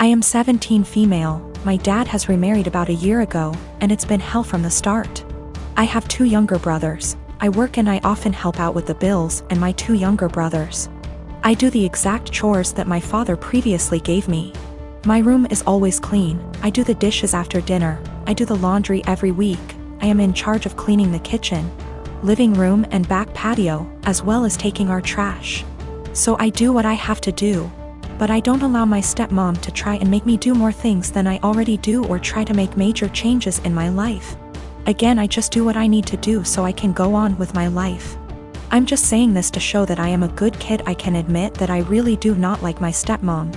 I am 17 female, my dad has remarried about a year ago, and it's been hell from the start. I have 2 younger brothers. I work and I often help out with the bills and my 2 younger brothers. I do the exact chores that my father previously gave me. My room is always clean, I do the dishes after dinner, I do the laundry every week, I am in charge of cleaning the kitchen, living room and back patio, as well as taking our trash. So I do what I have to do. But I don't allow my stepmom to try and make me do more things than I already do or try to make major changes in my life. Again, I just do what I need to do so I can go on with my life. I'm just saying this to show that I am a good kid. I can admit that I really do not like my stepmom.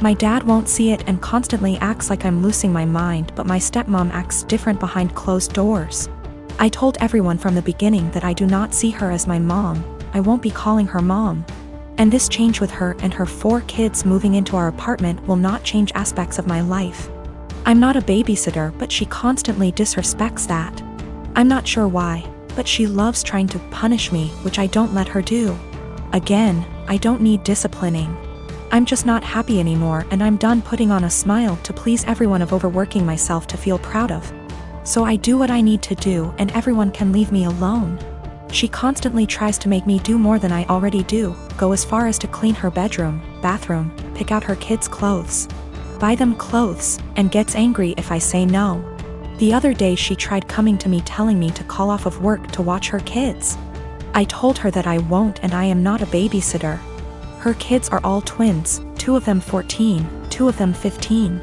My dad won't see it and constantly acts like I'm losing my mind, but my stepmom acts different behind closed doors. I told everyone from the beginning that I do not see her as my mom, I won't be calling her mom. And this change with her and her 4 kids moving into our apartment will not change aspects of my life. I'm not a babysitter, but she constantly disrespects that. I'm not sure why, but she loves trying to punish me, which I don't let her do. Again, I don't need disciplining. I'm just not happy anymore, and I'm done putting on a smile to please everyone of overworking myself to feel proud of. So I do what I need to do and everyone can leave me alone. She constantly tries to make me do more than I already do, go as far as to clean her bedroom, bathroom, pick out her kids' clothes, buy them clothes, and gets angry if I say no. The other day she tried coming to me telling me to call off of work to watch her kids. I told her that I won't and I am not a babysitter. Her kids are all twins, 2 of them 14, 2 of them 15.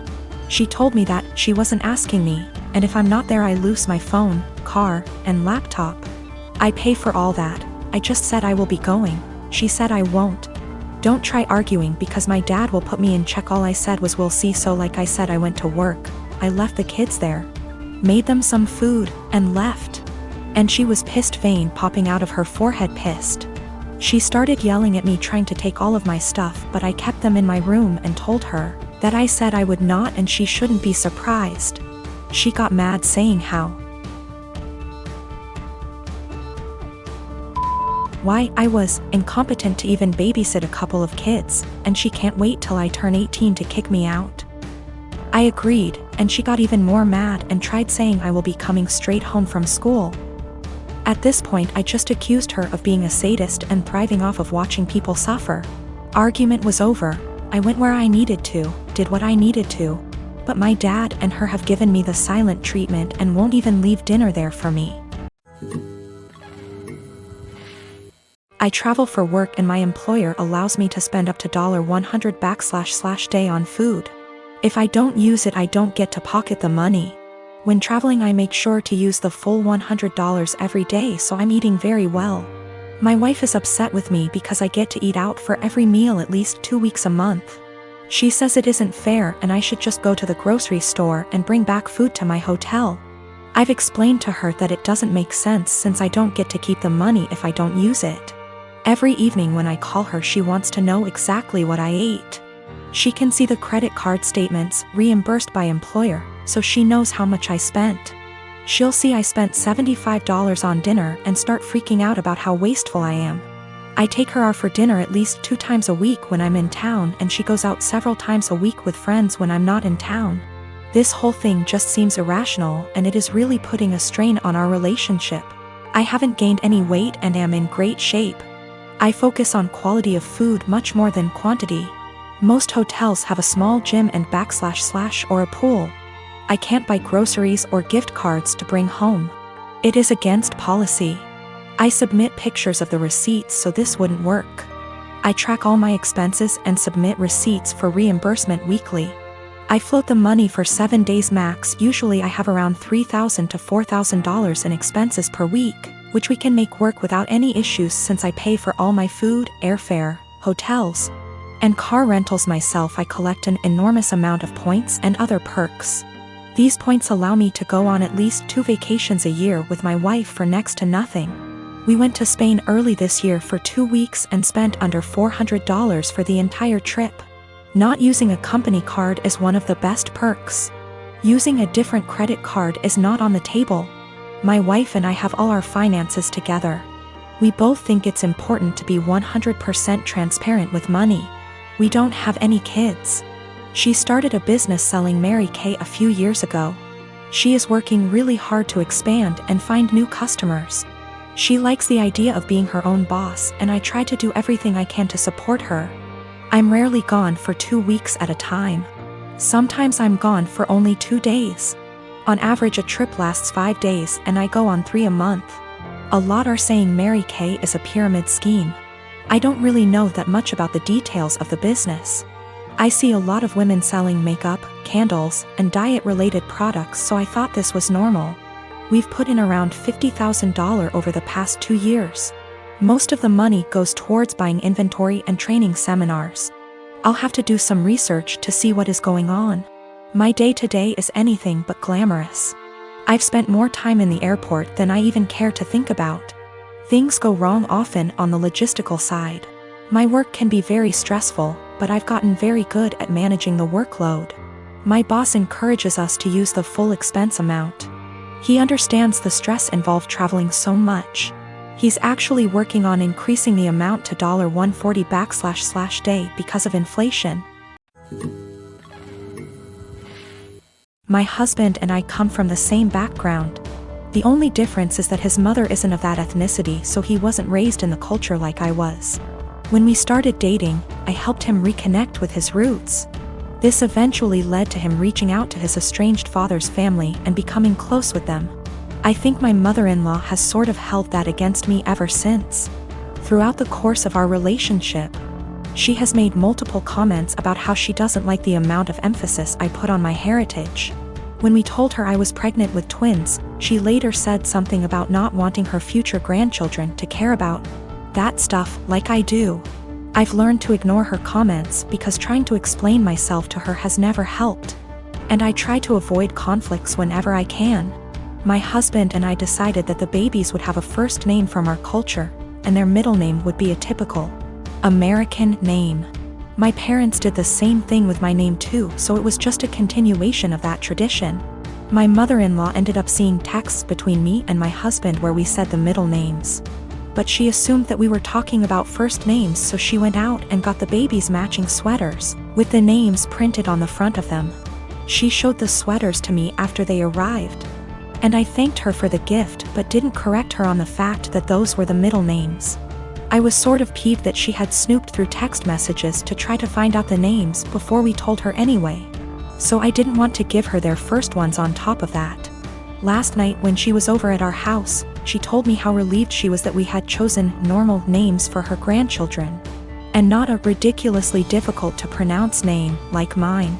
She told me that she wasn't asking me, and if I'm not there I lose my phone, car, and laptop. I pay for all that. I just said I will be going. She said I won't. Don't try arguing because my dad will put me in check. All I said was we'll see. So like I said, I went to work. I left the kids there, made them some food, and left. And she was pissed, vein popping out of her forehead, pissed. She started yelling at me, trying to take all of my stuff, but I kept them in my room and told her that I said I would not and she shouldn't be surprised. She got mad, saying why I was incompetent to even babysit a couple of kids, and she can't wait till I turn 18 to kick me out. I agreed, and she got even more mad and tried saying I will be coming straight home from school. At this point I just accused her of being a sadist and thriving off of watching people suffer. Argument was over. I went where I needed to, did what I needed to. But my dad and her have given me the silent treatment and won't even leave dinner there for me. I travel for work and my employer allows me to spend up to $100 / day on food. If I don't use it, I don't get to pocket the money. When traveling, I make sure to use the full $100 every day, so I'm eating very well. My wife is upset with me because I get to eat out for every meal at least 2 weeks a month. She says it isn't fair and I should just go to the grocery store and bring back food to my hotel. I've explained to her that it doesn't make sense since I don't get to keep the money if I don't use it. Every evening when I call her, she wants to know exactly what I ate. She can see the credit card statements reimbursed by employer, so she knows how much I spent. She'll see I spent $75 on dinner and start freaking out about how wasteful I am. I take her out for dinner at least 2 times a week when I'm in town, and she goes out several times a week with friends when I'm not in town. This whole thing just seems irrational, and it is really putting a strain on our relationship. I haven't gained any weight and am in great shape. I focus on quality of food much more than quantity. Most hotels have a small gym and / or a pool. I can't buy groceries or gift cards to bring home. It is against policy. I submit pictures of the receipts, so this wouldn't work. I track all my expenses and submit receipts for reimbursement weekly. I float the money for 7 days max. Usually I have around $3,000 to $4,000 in expenses per week, which we can make work without any issues since I pay for all my food, airfare, hotels, and car rentals myself. I collect an enormous amount of points and other perks. These points allow me to go on at least 2 vacations a year with my wife for next to nothing. We went to Spain early this year for 2 weeks and spent under $400 for the entire trip. Not using a company card is one of the best perks. Using a different credit card is not on the table. My wife and I have all our finances together. We both think it's important to be 100% transparent with money. We don't have any kids. She started a business selling Mary Kay a few years ago. She is working really hard to expand and find new customers. She likes the idea of being her own boss, and I try to do everything I can to support her. I'm rarely gone for 2 weeks at a time. Sometimes I'm gone for only 2 days. On average, a trip lasts 5 days and I go on 3 a month. A lot are saying Mary Kay is a pyramid scheme. I don't really know that much about the details of the business. I see a lot of women selling makeup, candles, and diet-related products, so I thought this was normal. We've put in around $50,000 over the past 2 years. Most of the money goes towards buying inventory and training seminars. I'll have to do some research to see what is going on. My day-to-day is anything but glamorous. I've spent more time in the airport than I even care to think about. Things go wrong often on the logistical side. My work can be very stressful, but I've gotten very good at managing the workload. My boss encourages us to use the full expense amount. He understands the stress involved traveling so much. He's actually working on increasing the amount to $140//day because of inflation. My husband and I come from the same background. The only difference is that his mother isn't of that ethnicity, so he wasn't raised in the culture like I was. When we started dating, I helped him reconnect with his roots. This eventually led to him reaching out to his estranged father's family and becoming close with them. I think my mother-in-law has sort of held that against me ever since. Throughout the course of our relationship, she has made multiple comments about how she doesn't like the amount of emphasis I put on my heritage. When we told her I was pregnant with twins, she later said something about not wanting her future grandchildren to care about that stuff like I do. I've learned to ignore her comments because trying to explain myself to her has never helped. And I try to avoid conflicts whenever I can. My husband and I decided that the babies would have a first name from our culture, and their middle name would be a typical American name. My parents did the same thing with my name too, so it was just a continuation of that tradition. My mother-in-law ended up seeing texts between me and my husband where we said the middle names. But she assumed that we were talking about first names, so she went out and got the babies matching sweaters, with the names printed on the front of them. She showed the sweaters to me after they arrived. And I thanked her for the gift but didn't correct her on the fact that those were the middle names. I was sort of peeved that she had snooped through text messages to try to find out the names before we told her anyway. So I didn't want to give her their first ones on top of that. Last night when she was over at our house, she told me how relieved she was that we had chosen normal names for her grandchildren, and not a ridiculously difficult to pronounce name like mine.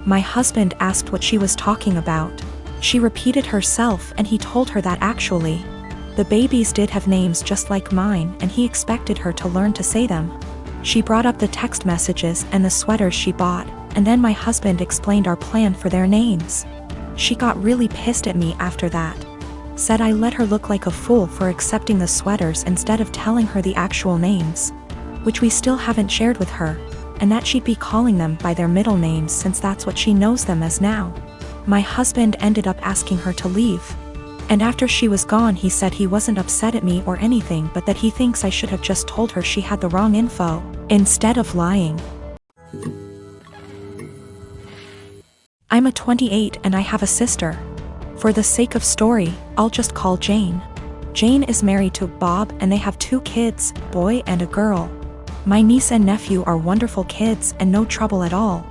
My husband asked what she was talking about. She repeated herself and he told her that actually, the babies did have names just like mine and he expected her to learn to say them. She brought up the text messages and the sweaters she bought, and then my husband explained our plan for their names. She got really pissed at me after that. Said I let her look like a fool for accepting the sweaters instead of telling her the actual names, which we still haven't shared with her, and that she'd be calling them by their middle names since that's what she knows them as now. My husband ended up asking her to leave. And after she was gone, he said he wasn't upset at me or anything, but that he thinks I should have just told her she had the wrong info, instead of lying. I'm a 28 and I have a sister. For the sake of story, I'll just call Jane. Jane is married to Bob and they have 2 kids, boy and a girl. My niece and nephew are wonderful kids and no trouble at all.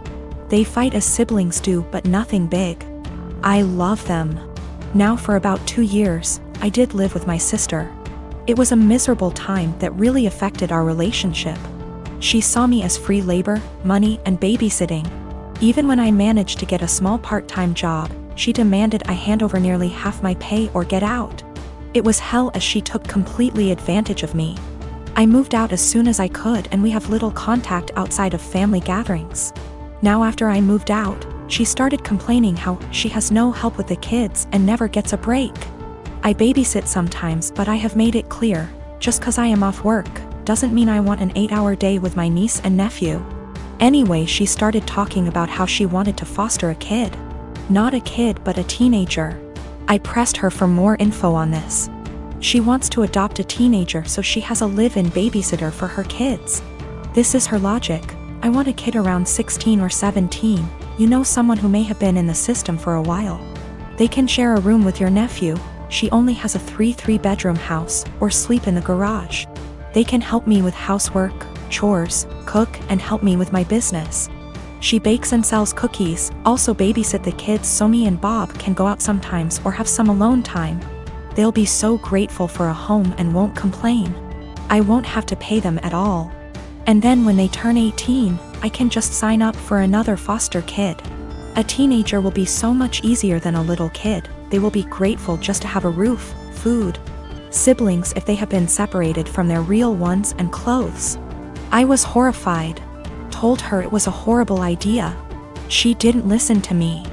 They fight as siblings do, but nothing big. I love them. Now for about 2 years, I did live with my sister. It was a miserable time that really affected our relationship. She saw me as free labor, money, and babysitting. Even when I managed to get a small part-time job, she demanded I hand over nearly half my pay or get out. It was hell as she took completely advantage of me. I moved out as soon as I could and we have little contact outside of family gatherings. Now after I moved out, she started complaining how she has no help with the kids and never gets a break. I babysit sometimes, but I have made it clear, just 'cause I am off work, doesn't mean I want an 8-hour day with my niece and nephew. Anyway, she started talking about how she wanted to foster a kid. Not a kid, but a teenager. I pressed her for more info on this. She wants to adopt a teenager so she has a live-in babysitter for her kids. This is her logic. I want a kid around 16 or 17, you know, someone who may have been in the system for a while. They can share a room with your nephew. She only has a 3-bedroom house, or sleep in the garage. They can help me with housework, chores, cook, and help me with my business. She bakes and sells cookies, also babysit the kids so me and Bob can go out sometimes or have some alone time. They'll be so grateful for a home and won't complain. I won't have to pay them at all. And then when they turn 18, I can just sign up for another foster kid. A teenager will be so much easier than a little kid. They will be grateful just to have a roof, food, siblings if they have been separated from their real ones, and clothes. I was horrified. Told her it was a horrible idea. She didn't listen to me.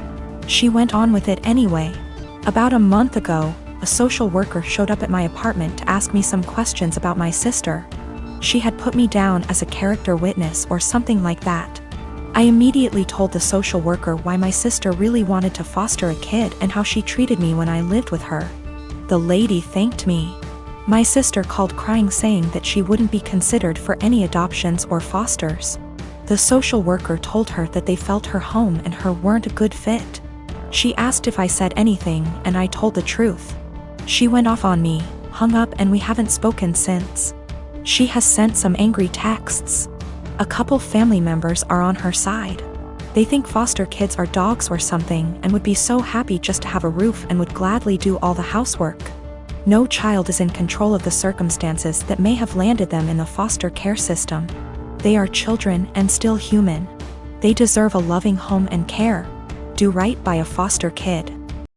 She went on with it anyway. About a month ago, a social worker showed up at my apartment to ask me some questions about my sister. She had put me down as a character witness or something like that. I immediately told the social worker why my sister really wanted to foster a kid and how she treated me when I lived with her. The lady thanked me. My sister called crying, saying that she wouldn't be considered for any adoptions or fosters. The social worker told her that they felt her home and her weren't a good fit. She asked if I said anything, and I told the truth. She went off on me, hung up, and we haven't spoken since. She has sent some angry texts. A couple family members are on her side. They think foster kids are dogs or something and would be so happy just to have a roof and would gladly do all the housework. No child is in control of the circumstances that may have landed them in the foster care system. They are children and still human. They deserve a loving home and care. Do right by a foster kid.